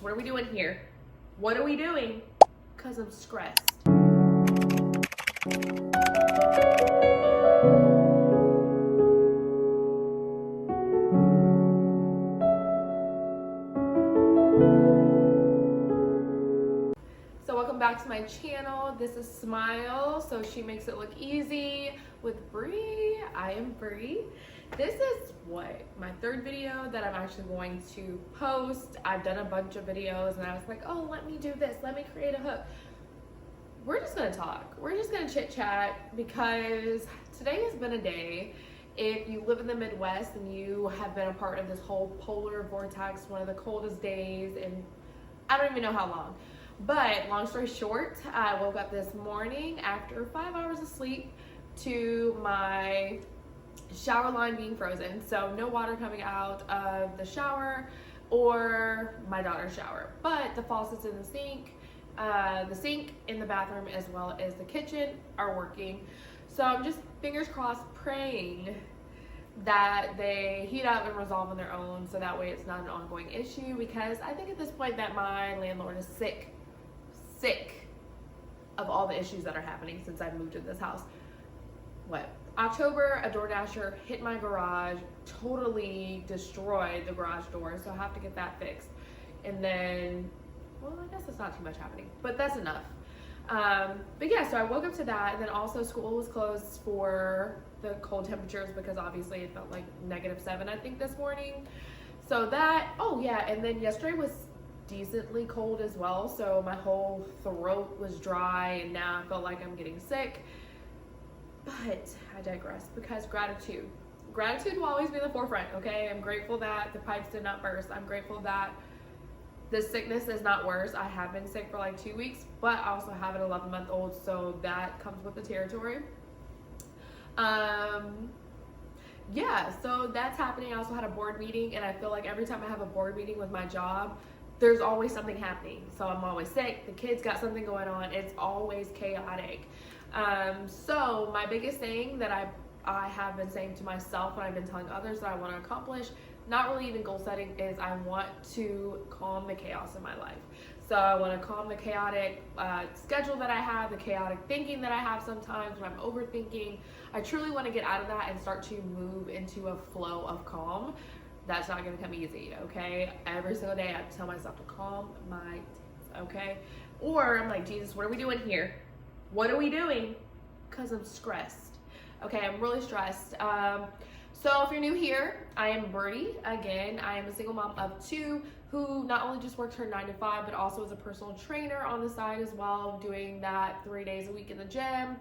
Jesus, what are we doing here? What are we doing? Because I'm stressed. So welcome back to my channel. This is Smile, so she makes it look easy with Bree. I am Bree. This is my third video that I'm actually going to post. I've done a bunch of videos and I was like, oh, let me do this. Let me create a hook. We're just gonna talk. We're just gonna chit chat because today has been a day. If you live in the Midwest and you have been a part of this whole polar vortex, one of the coldest days in I don't even know how long. But long story short, I woke up this morning after 5 hours of sleep to my shower line being frozen. So no water coming out of the shower or my daughter's shower. But the faucets in the sink in the bathroom as well as the kitchen are working. So I'm just fingers crossed praying that they heat up and resolve on their own so that way it's not an ongoing issue, because I think at this point that my landlord is sick of all the issues that are happening since I've moved in this house. October, a DoorDasher hit my garage, totally destroyed the garage door, so I have to get that fixed. And then, well, I guess it's not too much happening, but that's enough. But yeah, so I woke up to that, and then also school was closed for the cold temperatures because obviously it felt like -7, I think, this morning. So that, oh yeah, and then yesterday was decently cold as well, so my whole throat was dry and now I feel like I'm getting sick. But I digress, because gratitude will always be in the forefront. Okay, I'm grateful that the pipes did not burst. I'm grateful that the sickness is not worse. I have been sick for like 2 weeks, but I also have an 11-month-old, so that comes with the territory. Yeah, so that's happening. I also had a board meeting, and I feel like every time I have a board meeting with my job, there's always something happening. So I'm always sick, the kids got something going on, it's always chaotic. So my biggest thing that I have been saying to myself and I've been telling others that I want to accomplish, not really even goal setting, is I want to calm the chaos in my life. So I want to calm the chaotic schedule that I have, the chaotic thinking that I have sometimes when I'm overthinking. I truly want to get out of that and start to move into a flow of calm. That's not going to come easy, okay? Every single day I have to tell myself to calm my tits, okay? Or I'm like, Jesus, what are we doing here? What are we doing? Because I'm stressed. Okay, I'm really stressed. So if you're new here, I am Bree. Again, I am a single mom of 2 who not only just works her 9 to 5, but also is a personal trainer on the side as well, doing that 3 days a week in the gym.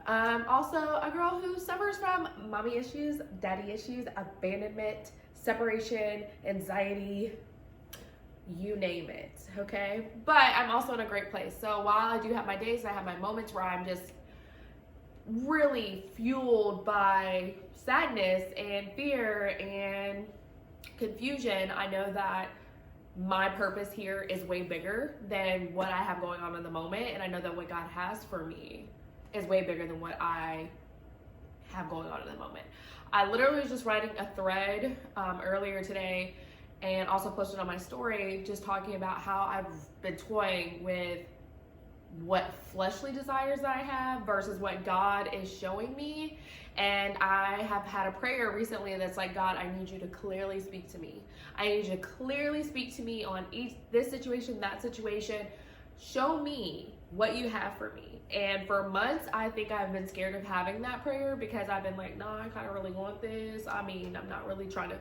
Also a girl who suffers from mommy issues, daddy issues, abandonment, separation, anxiety, you name it, okay? But I'm also in a great place. So while I do have my days and I have my moments where I'm just really fueled by sadness and fear and confusion, I know that my purpose here is way bigger than what I have going on in the moment, and I know that what God has for me is way bigger than what I have going on in the moment. I literally was just writing a thread earlier today and also posted on my story just talking about how I've been toying with what fleshly desires that I have versus what God is showing me. And I have had a prayer recently that's like, God, I need you to clearly speak to me. I need you to clearly speak to me on this situation, that situation. Show me what you have for me. And for months, I think I've been scared of having that prayer because I've been like, no, I kind of really want this. I mean, I'm not really trying to.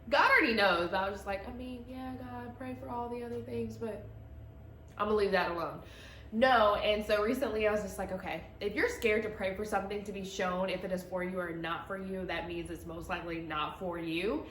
God already knows, but I was just like, I mean, yeah, God, pray for all the other things, but I'm gonna leave that alone. No, and so recently I was just like, okay, if you're scared to pray for something to be shown if it is for you or not for you, that means it's most likely not for you.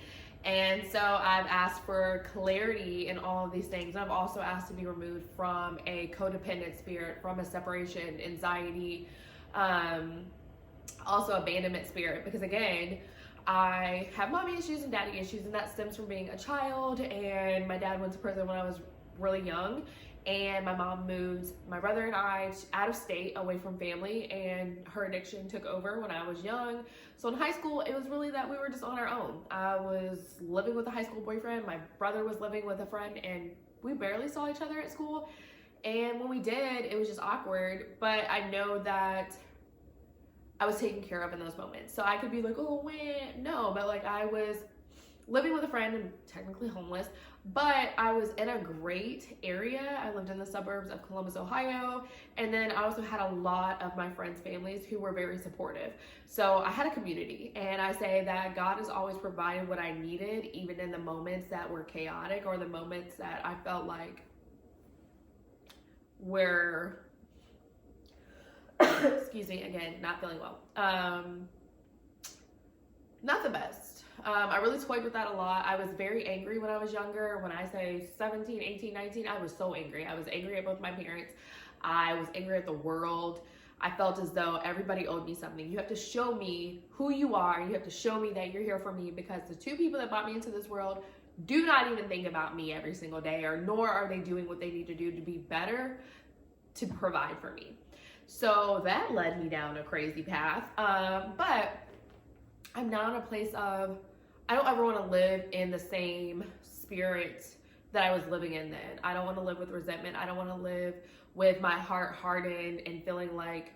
And so I've asked for clarity in all of these things. I've also asked to be removed from a codependent spirit, from a separation, anxiety, also abandonment spirit, because again, I have mommy issues and daddy issues, and that stems from being a child, and my dad went to prison when I was really young, and my mom moved my brother and I out of state away from family, and her addiction took over when I was young. So in high school, it was really that we were just on our own. I was living with a high school boyfriend, my brother was living with a friend, and we barely saw each other at school. And when we did, it was just awkward. But I know that I was taken care of in those moments. So I could be like, oh, wait, no. But like, I was living with a friend and technically homeless, but I was in a great area. I lived in the suburbs of Columbus, Ohio. And then I also had a lot of my friends' families who were very supportive. So I had a community, and I say that God has always provided what I needed, even in the moments that were chaotic or the moments that I felt like were, excuse me, again, not feeling well. Not the best. I really toyed with that a lot. I was very angry when I was younger. When I say 17, 18, 19, I was so angry. I was angry at both my parents. I was angry at the world. I felt as though everybody owed me something. You have to show me who you are. You have to show me that you're here for me, because the two people that brought me into this world do not even think about me every single day, or nor are they doing what they need to do to be better to provide for me. So that led me down a crazy path. But I'm now in a place of, I don't ever want to live in the same spirit that I was living in then. I don't want to live with resentment. I don't want to live with my heart hardened and feeling like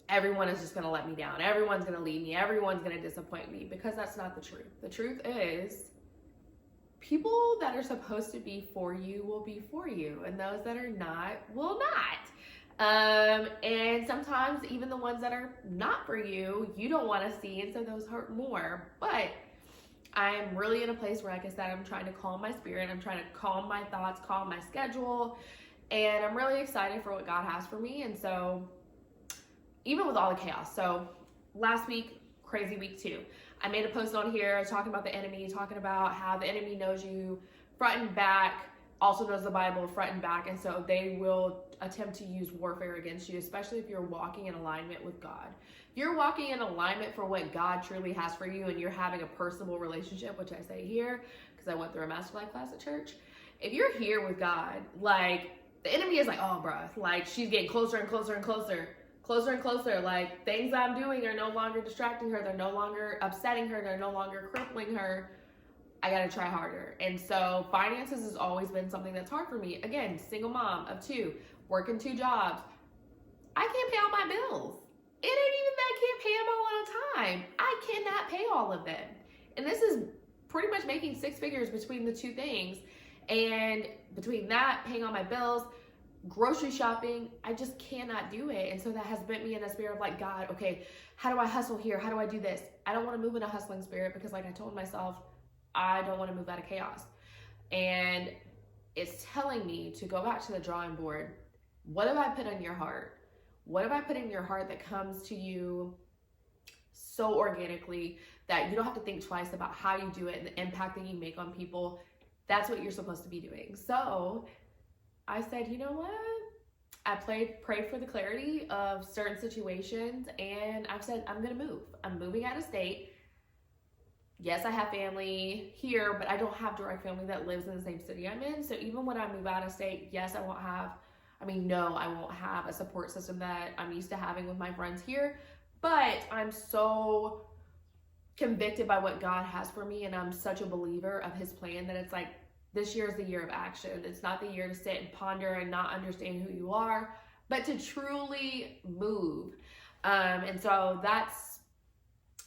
everyone is just going to let me down. Everyone's going to leave me. Everyone's going to disappoint me, because that's not the truth. The truth is, people that are supposed to be for you will be for you, and those that are not will not. And sometimes even the ones that are not for you, you don't want to see, and so those hurt more. But I'm really in a place where, like I said, I'm trying to calm my spirit. I'm trying to calm my thoughts, calm my schedule, and I'm really excited for what God has for me. And so even with all the chaos, so last week, crazy week too. I made a post on here talking about the enemy, talking about how the enemy knows you front and back, also knows the Bible front and back, and so they will attempt to use warfare against you, especially if you're walking in alignment with God. If you're walking in alignment for what God truly has for you, and you're having a personal relationship, which I say here because I went through a mastermind class at church. If you're here with God, like, the enemy is like, oh, bruh, like, she's getting closer and closer and closer. Closer and closer, like, things I'm doing are no longer distracting her, they're no longer upsetting her, they're no longer crippling her. I gotta try harder. And so finances has always been something that's hard for me. Again, single mom of 2, working 2 jobs. I can't pay all my bills. It ain't even that I can't pay them all at a time. I cannot pay all of them. And this is pretty much making 6 figures between the 2 things. And between that, paying all my bills, grocery shopping, I just cannot do it. And so that has bent me in a spirit of like, God, okay, how do I hustle here? How do I do this? I don't want to move in a hustling spirit, because like I told myself, I don't want to move out of chaos. And it's telling me to go back to the drawing board. What have I put in your heart? What have I put in your heart that comes to you so organically that you don't have to think twice about how you do it and the impact that you make on people? That's what you're supposed to be doing. So I said, you know what? I prayed for the clarity of certain situations, and I've said, I'm going to move. I'm moving out of state. Yes, I have family here, but I don't have direct family that lives in the same city I'm in. So even when I move out of state, yes, I won't have a support system that I'm used to having with my friends here. But I'm so convicted by what God has for me, and I'm such a believer of his plan that it's like, this year is the year of action. It's not the year to sit and ponder and not understand who you are, but to truly move. And so that's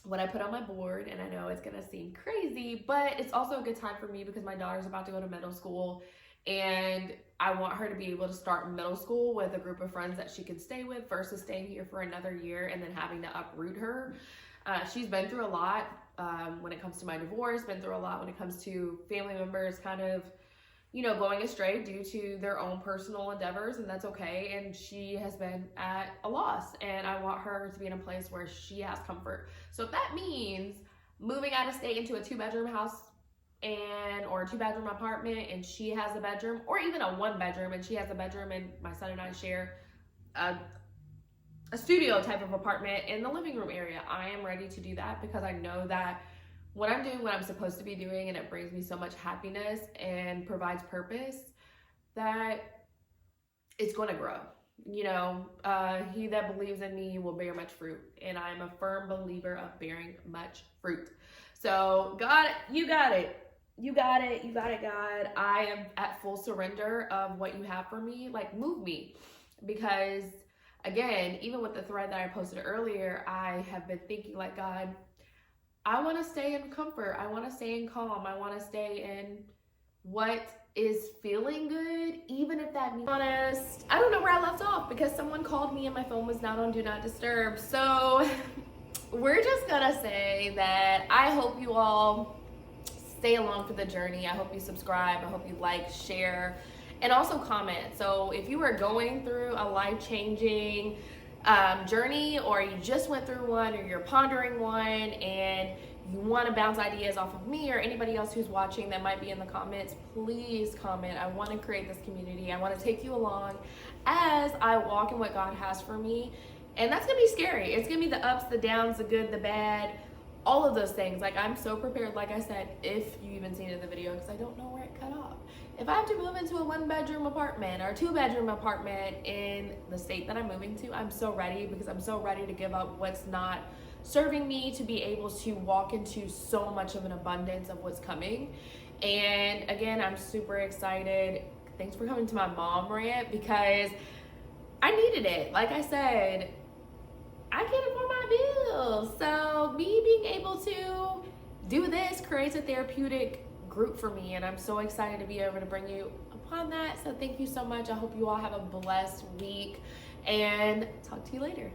what I put on my board. And I know it's gonna seem crazy, but it's also a good time for me because my daughter's about to go to middle school, and I want her to be able to start middle school with a group of friends that she can stay with versus staying here for another year and then having to uproot her. She's been through a lot when it comes to my divorce, been through a lot when it comes to family members kind of, going astray due to their own personal endeavors, and that's okay. And she has been at a loss, and I want her to be in a place where she has comfort. So if that means moving out of state into a 2-bedroom house or a 2-bedroom apartment, and she has a bedroom, or even a 1-bedroom and she has a bedroom, and my son and I share a studio type of apartment in the living room area, I am ready to do that, because I know that when I'm doing what I'm supposed to be doing and it brings me so much happiness and provides purpose, that it's going to grow. You know, he that believes in me will bear much fruit, and I'm a firm believer of bearing much fruit. So, God, you got it. You got it. You got it, God. I am at full surrender of what you have for me. Like, move me. Because, again, even with the thread that I posted earlier, I have been thinking, like, God, I want to stay in comfort. I want to stay in calm. I want to stay in what is feeling good, even if that means honest. I don't know where I left off because someone called me and my phone was not on Do Not Disturb. So we're just gonna say that I hope you all stay along for the journey. I hope you subscribe. I hope you like, share, and also comment. So if you are going through a life-changing journey, or you just went through one, or you're pondering one, and you want to bounce ideas off of me or anybody else who's watching that might be in the comments, please comment. I want to create this community. I want to take you along as I walk in what God has for me. And that's going to be scary. It's going to be the ups, the downs, the good, the bad, all of those things. Like, I'm so prepared, like I said, if you even seen it in the video, because I don't know where it cut off. If I have to move into a 1-bedroom apartment or a 2-bedroom apartment in the state that I'm moving to, I'm so ready, because I'm so ready to give up what's not serving me to be able to walk into so much of an abundance of what's coming. And again, I'm super excited. Thanks for coming to my mom rant, because I needed it. Like I said, I can't afford my bills. So me being able to do this creates a therapeutic group for me, and I'm so excited to be able to bring you upon that. So thank you so much. I hope you all have a blessed week, and talk to you later.